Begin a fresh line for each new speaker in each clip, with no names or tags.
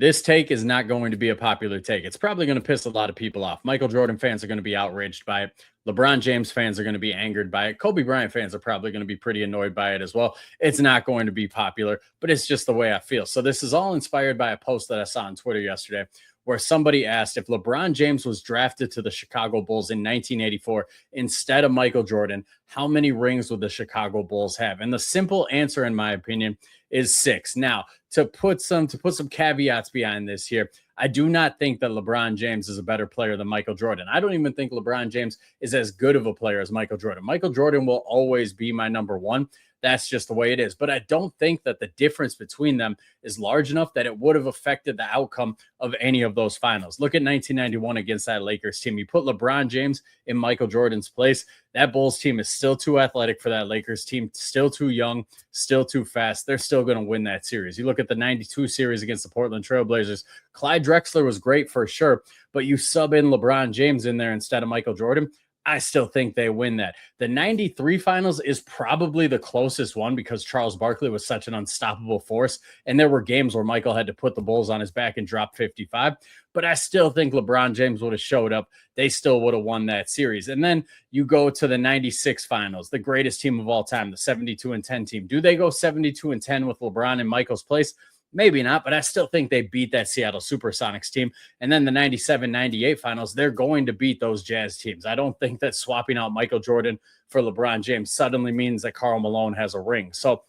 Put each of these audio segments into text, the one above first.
This take is not going to be a popular take. It's probably going to piss a lot of people off. Michael Jordan fans are going to be outraged by it. LeBron James fans are going to be angered by it. Kobe Bryant fans are probably going to be pretty annoyed by it as well. It's not going to be popular, but it's just the way I feel. So this is all inspired by a post that I saw on Twitter yesterday where somebody asked if LeBron James was drafted to the Chicago Bulls in 1984 instead of Michael Jordan, how many rings would the Chicago Bulls have? And the simple answer, in my opinion, is 6. Now, to put some caveats behind this here, I do not think that LeBron James is a better player than Michael Jordan. I don't even think LeBron James is as good of a player as Michael Jordan. Michael Jordan will always be my number one. That's just the way it is. But I don't think that the difference between them is large enough that it would have affected the outcome of any of those finals. Look at 1991 against that Lakers team. You put LeBron James in Michael Jordan's place. That Bulls team is still too athletic for that Lakers team, still too young, still too fast. They're still going to win that series. You look at the 92 series against the Portland Trailblazers. Clyde Drexler was great for sure, but you sub in LeBron James in there instead of Michael Jordan, I still think they win that. The 93 finals is probably the closest one because Charles Barkley was such an unstoppable force. And there were games where Michael had to put the Bulls on his back and drop 55. But I still think LeBron James would have showed up. They still would have won that series. And then you go to the 96 finals, the greatest team of all time, the 72-10 team. Do they go 72-10 with LeBron in Michael's place? Maybe not, but I still think they beat that Seattle Supersonics team. And then the 97-98 finals, they're going to beat those Jazz teams. I don't think that swapping out Michael Jordan for LeBron James suddenly means that Karl Malone has a ring. So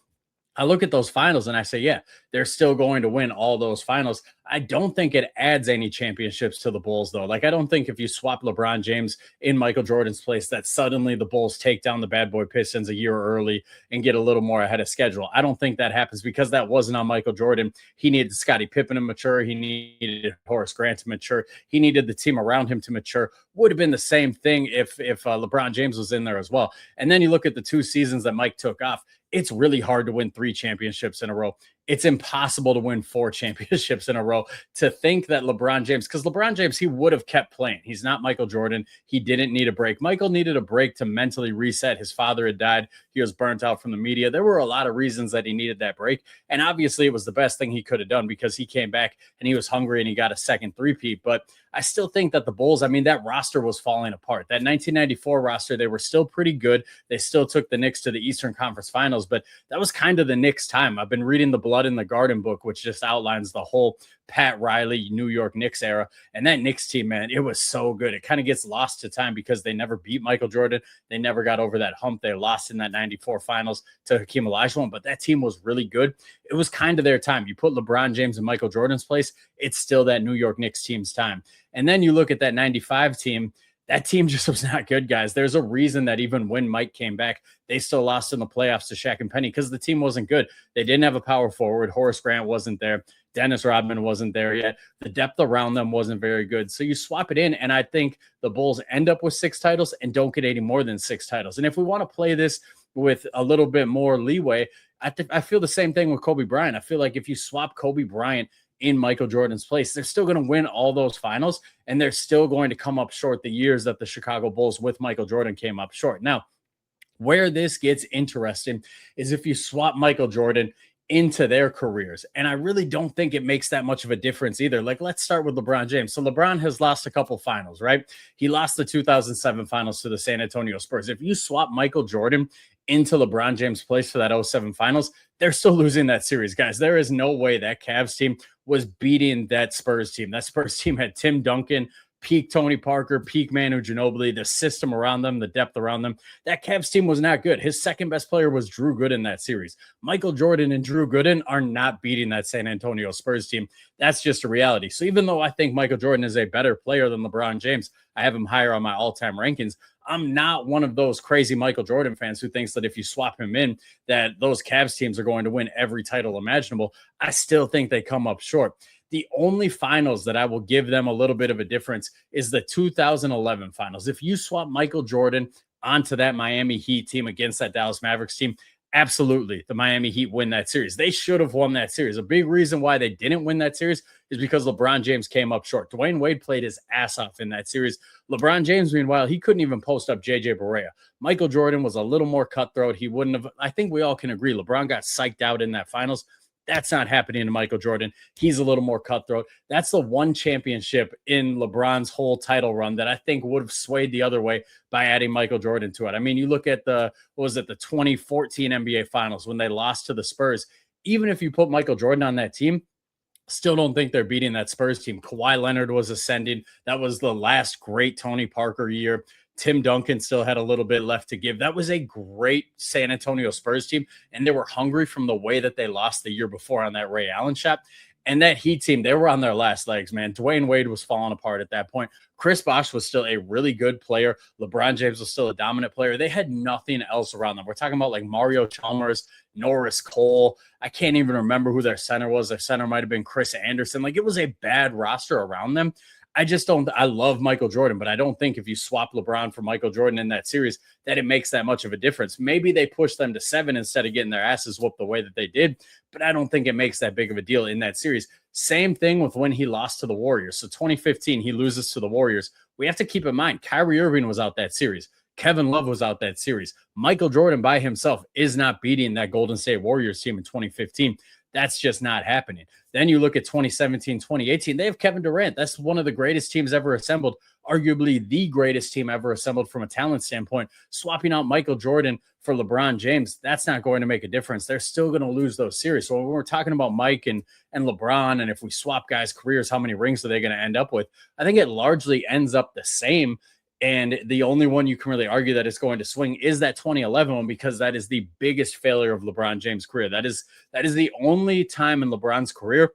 I look at those finals and I say, yeah, they're still going to win all those finals. I don't think it adds any championships to the Bulls, though. Like, I don't think if you swap LeBron James in Michael Jordan's place that suddenly the Bulls take down the bad boy Pistons a year early and get a little more ahead of schedule. I don't think that happens because that wasn't on Michael Jordan. He needed Scottie Pippen to mature. He needed Horace Grant to mature. He needed the team around him to mature. Would have been the same thing if LeBron James was in there as well. And then you look at the 2 seasons that Mike took off. It's really hard to win 3 championships in a row. It's impossible to win 4 championships in a row. To think that LeBron James, because LeBron James, he would have kept playing. He's not Michael Jordan. He didn't need a break. Michael needed a break to mentally reset. His father had died. He was burnt out from the media. There were a lot of reasons that he needed that break. And obviously it was the best thing he could have done because he came back and he was hungry and he got a second three-peat. But I still think that the Bulls, I mean, that roster was falling apart. That 1994 roster, they were still pretty good. They still took the Knicks to the Eastern Conference Finals, but that was kind of the Knicks' time. I've been reading the Blood in the Garden book, which just outlines the whole Pat Riley, New York Knicks era. And that Knicks team, man, it was so good. It kind of gets lost to time because they never beat Michael Jordan. They never got over that hump. They lost in that 94 finals to Hakeem Olajuwon, but that team was really good. It was kind of their time. You put LeBron James in Michael Jordan's place, it's still that New York Knicks team's time. And then you look at that 95 team, that team just was not good, guys. There's a reason that even when Mike came back, they still lost in the playoffs to Shaq and Penny because the team wasn't good. They didn't have a power forward. Horace Grant wasn't there. Dennis Rodman wasn't there yet. The depth around them wasn't very good. So you swap it in, and I think the Bulls end up with 6 titles and don't get any more than 6 titles. And if we want to play this with a little bit more leeway, I feel the same thing with Kobe Bryant. I feel like if you swap Kobe Bryant in Michael Jordan's place, they're still going to win all those finals, and they're still going to come up short the years that the Chicago Bulls with Michael Jordan came up short. Now, where this gets interesting is if you swap Michael Jordan into their careers. And I really don't think it makes that much of a difference either. Like, let's start with LeBron James. So LeBron has lost a couple finals, right? He lost the 2007 finals to the San Antonio Spurs. If you swap Michael Jordan into LeBron James' place for that 07 finals, they're still losing that series, guys. There is no way that Cavs team was beating that Spurs team. That Spurs team had Tim Duncan, peak Tony Parker, peak Manu Ginobili, the system around them, the depth around them. That Cavs team was not good. His second best player was Drew Gooden that series. Michael Jordan and Drew Gooden are not beating that San Antonio Spurs team. That's just a reality. So even though I think Michael Jordan is a better player than LeBron James, I have him higher on my all-time rankings. I'm not one of those crazy Michael Jordan fans who thinks that if you swap him in, that those Cavs teams are going to win every title imaginable. I still think they come up short. The only finals that I will give them a little bit of a difference is the 2011 finals. If you swap Michael Jordan onto that Miami Heat team against that Dallas Mavericks team, absolutely, the Miami Heat win that series. They should have won that series. A big reason why they didn't win that series is because LeBron James came up short. Dwayne Wade played his ass off in that series. LeBron James, meanwhile, he couldn't even post up JJ Barea. Michael Jordan was a little more cutthroat. He wouldn't have. I think we all can agree LeBron got psyched out in that finals. That's not happening to Michael Jordan. He's a little more cutthroat. That's the one championship in LeBron's whole title run that I think would have swayed the other way by adding Michael Jordan to it. I mean, you look at the 2014 NBA Finals when they lost to the Spurs. Even if you put Michael Jordan on that team, still don't think they're beating that Spurs team. Kawhi Leonard was ascending. That was the last great Tony Parker year. Tim Duncan still had a little bit left to give. That was a great San Antonio Spurs team, and they were hungry from the way that they lost the year before on that Ray Allen shot. And that Heat team, they were on their last legs, man. Dwayne Wade was falling apart at that point. Chris Bosh was still a really good player. LeBron James was still a dominant player. They had nothing else around them. We're talking about like Mario Chalmers, Norris Cole. I can't even remember who their center was. Their center might have been Chris Anderson. Like, it was a bad roster around them. I just don't. I love Michael Jordan, but I don't think if you swap LeBron for Michael Jordan in that series that it makes that much of a difference. Maybe they push them to 7 instead of getting their asses whooped the way that they did, but I don't think it makes that big of a deal in that series. Same thing with when he lost to the Warriors. So 2015, he loses to the Warriors. We have to keep in mind, Kyrie Irving was out that series. Kevin Love was out that series. Michael Jordan by himself is not beating that Golden State Warriors team in 2015. That's just not happening. Then you look at 2017, 2018, they have Kevin Durant. That's one of the greatest teams ever assembled, arguably the greatest team ever assembled from a talent standpoint. Swapping out Michael Jordan for LeBron James, that's not going to make a difference. They're still going to lose those series. So when we're talking about Mike and LeBron, and if we swap guys' careers, how many rings are they going to end up with? I think it largely ends up the same. And the only one you can really argue that it's going to swing is that 2011 one, because that is the biggest failure of LeBron James' career. That is the only time in LeBron's career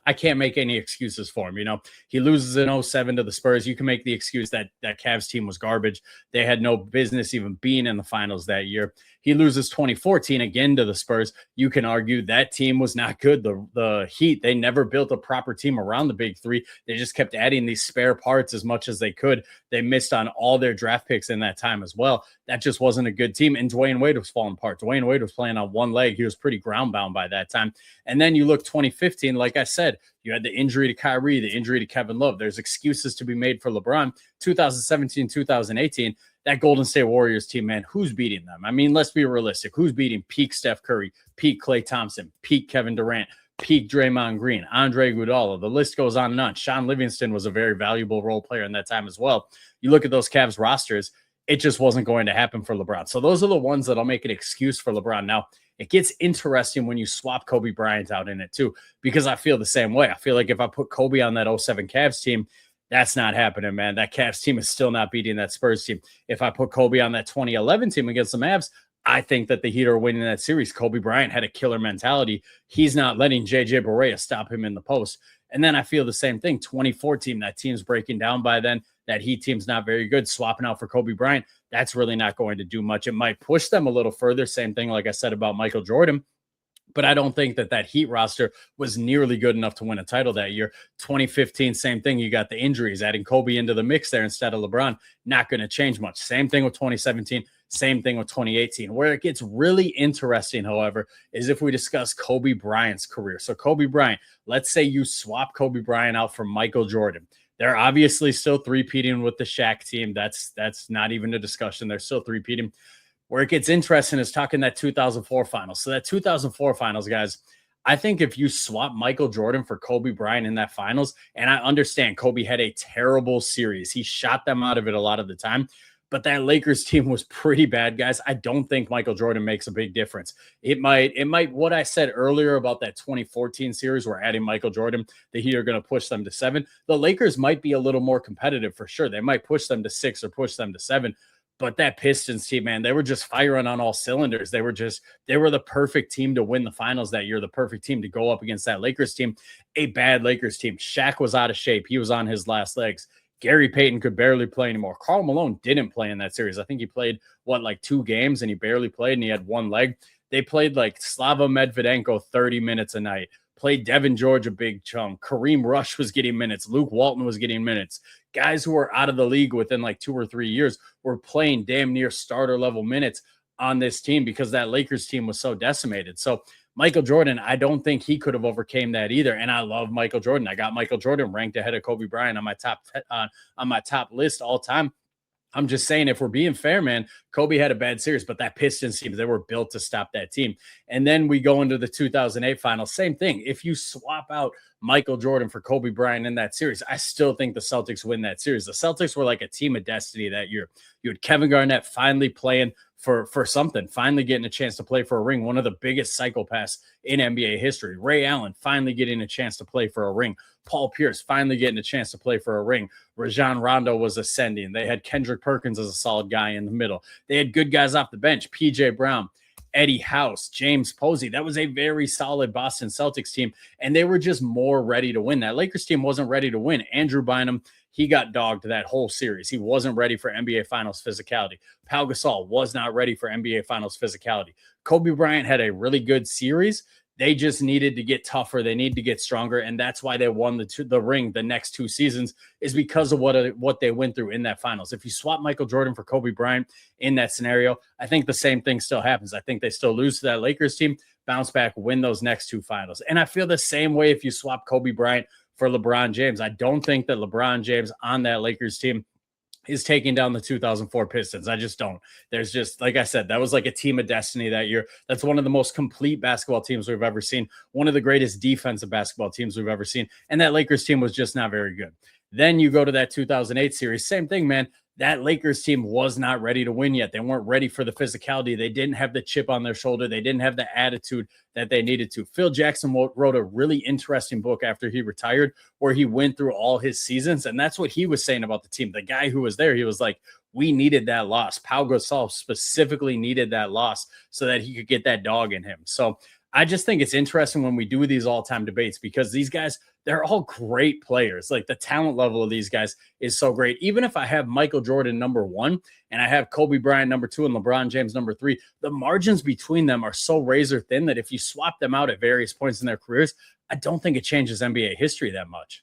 I can't make any excuses for him. You know, he loses in 07 to the Spurs. You can make the excuse that that Cavs team was garbage. They had no business even being in the finals that year. He loses 2014 again to the Spurs. You can argue that team was not good. The Heat, they never built a proper team around the big three. They just kept adding these spare parts as much as they could. They missed on all their draft picks in that time as well. That just wasn't a good team. And Dwayne Wade was falling apart. Dwayne Wade was playing on one leg. He was pretty ground bound by that time. And then you look 2015, like I said, you had the injury to Kyrie, the injury to Kevin Love. There's excuses to be made for LeBron. 2017, 2018, that Golden State Warriors team, man, who's beating them? I mean, let's be realistic. Who's beating peak Steph Curry, peak Klay Thompson, peak Kevin Durant, peak Draymond Green, Andre Iguodala? The list goes on and on. Sean Livingston was a very valuable role player in that time as well. You look at those Cavs rosters, it just wasn't going to happen for LeBron. So those are the ones that'll make an excuse for LeBron. Now, it gets interesting when you swap Kobe Bryant out in it too, because I feel the same way. I feel like if I put Kobe on that 07 Cavs team, that's not happening, man. That Cavs team is still not beating that Spurs team. If I put Kobe on that 2011 team against the Mavs, I think that the Heat are winning that series. Kobe Bryant had a killer mentality. He's not letting JJ Barea stop him in the post. And then I feel the same thing. 2014, that team's breaking down by then. That Heat team's not very good. Swapping out for Kobe Bryant, that's really not going to do much. It might push them a little further. Same thing, like I said about Michael Jordan. But I don't think that Heat roster was nearly good enough to win a title that year. 2015, same thing. You got the injuries, adding Kobe into the mix there instead of LeBron, not going to change much. Same thing with 2017, same thing with 2018. Where it gets really interesting, however, is if we discuss Kobe Bryant's career. So Kobe Bryant, let's say you swap Kobe Bryant out for Michael Jordan. They're obviously still three-peating with the Shaq team. That's not even a discussion. They're still three-peating. Where it gets interesting is talking that 2004 finals. So that 2004 finals, guys, I think if you swap Michael Jordan for Kobe Bryant in that finals, and I understand Kobe had a terrible series. He shot them out of it a lot of the time. But that Lakers team was pretty bad, guys. I don't think Michael Jordan makes a big difference. It might, what I said earlier about that 2014 series where adding Michael Jordan, the Heat are going to push them to 7. The Lakers might be a little more competitive for sure. They might push them to 6 or push them to 7. But that Pistons team, man, they were just firing on all cylinders. They were the perfect team to win the finals that year, the perfect team to go up against that Lakers team, a bad Lakers team. Shaq was out of shape. He was on his last legs. Gary Payton could barely play anymore. Karl Malone didn't play in that series. I think he played, 2 games, and he barely played, and he had one leg. They played like Slava Medvedenko 30 minutes a night. Played Devin George a big chunk. Kareem Rush was getting minutes. Luke Walton was getting minutes. Guys who were out of the league within like 2 or 3 years were playing damn near starter level minutes on this team because that Lakers team was so decimated. So Michael Jordan, I don't think he could have overcame that either. And I love Michael Jordan. I got Michael Jordan ranked ahead of Kobe Bryant on my top list all time. I'm just saying, if we're being fair, man, Kobe had a bad series, but that Pistons team, they were built to stop that team. And then we go into the 2008 finals. Same thing. If you swap out Michael Jordan for Kobe Bryant in that series, I still think the Celtics win that series. The Celtics were like a team of destiny that year. You had Kevin Garnett finally playing for something, finally getting a chance to play for a ring, one of the biggest psychopaths in NBA history. Ray Allen finally getting a chance to play for a ring. Paul Pierce finally getting a chance to play for a ring. Rajon Rondo was ascending. They had Kendrick Perkins as a solid guy in the middle. They had good guys off the bench, PJ Brown, Eddie House, James Posey. That was a very solid Boston Celtics team, and they were just more ready to win. That Lakers team wasn't ready to win. Andrew Bynum, he got dogged that whole series. He wasn't ready for NBA Finals physicality. Pau Gasol was not ready for NBA Finals physicality. Kobe Bryant had a really good series. They just needed to get tougher. They needed to get stronger, and that's why they won the ring the next 2 seasons, is because of what they went through in that finals. If you swap Michael Jordan for Kobe Bryant in that scenario, I think the same thing still happens. I think they still lose to that Lakers team, bounce back, win those next 2 finals. And I feel the same way if you swap Kobe Bryant for LeBron James. I don't think that LeBron James on that Lakers team is taking down the 2004 Pistons. I just don't. There's just, like I said, that was like a team of destiny that year. That's one of the most complete basketball teams we've ever seen. One of the greatest defensive basketball teams we've ever seen. And that Lakers team was just not very good. Then you go to that 2008 series. Same thing, man. That Lakers team was not ready to win yet. They weren't ready for the physicality. They didn't have the chip on their shoulder. They didn't have the attitude that they needed to. Phil Jackson wrote a really interesting book after he retired where he went through all his seasons. And that's what he was saying about the team. The guy who was there, he was like, we needed that loss. Pau Gasol specifically needed that loss so that he could get that dog in him. So I just think it's interesting when we do these all-time debates because these guys, they're all great players. Like the talent level of these guys is so great. Even if I have Michael Jordan #1 and I have Kobe Bryant #2 and LeBron James #3, the margins between them are so razor thin that if you swap them out at various points in their careers, I don't think it changes NBA history that much.